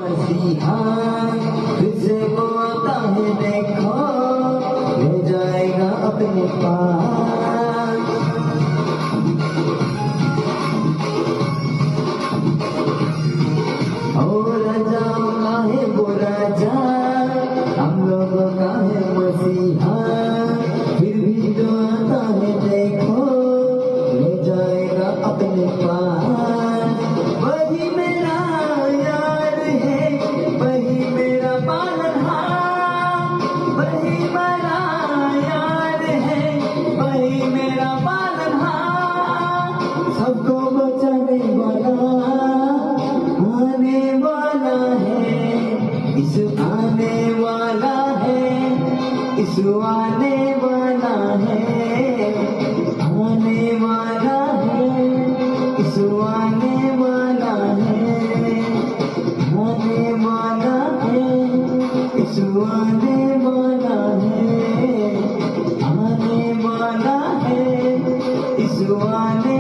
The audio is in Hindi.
मसीहा तुझे वो आता है देखो, ले जाएगा अपने पास। और राजाओं का है वो राजा, हम लोगों का है मसीहा, फिर भी जो आता है देखो, ले जाएगा अपने पास। वही मेरा यार है, वही मेरा पालनहार, वही मेरा यार है, वही मेरा पालनहार। सबको बचाने वाला आने वाला है, इस आने वाला है, इस आने वाला है, आने वाला है, इस आने वाला है, आने वाला है, इस आने वाला है, आने वाला है, इस आने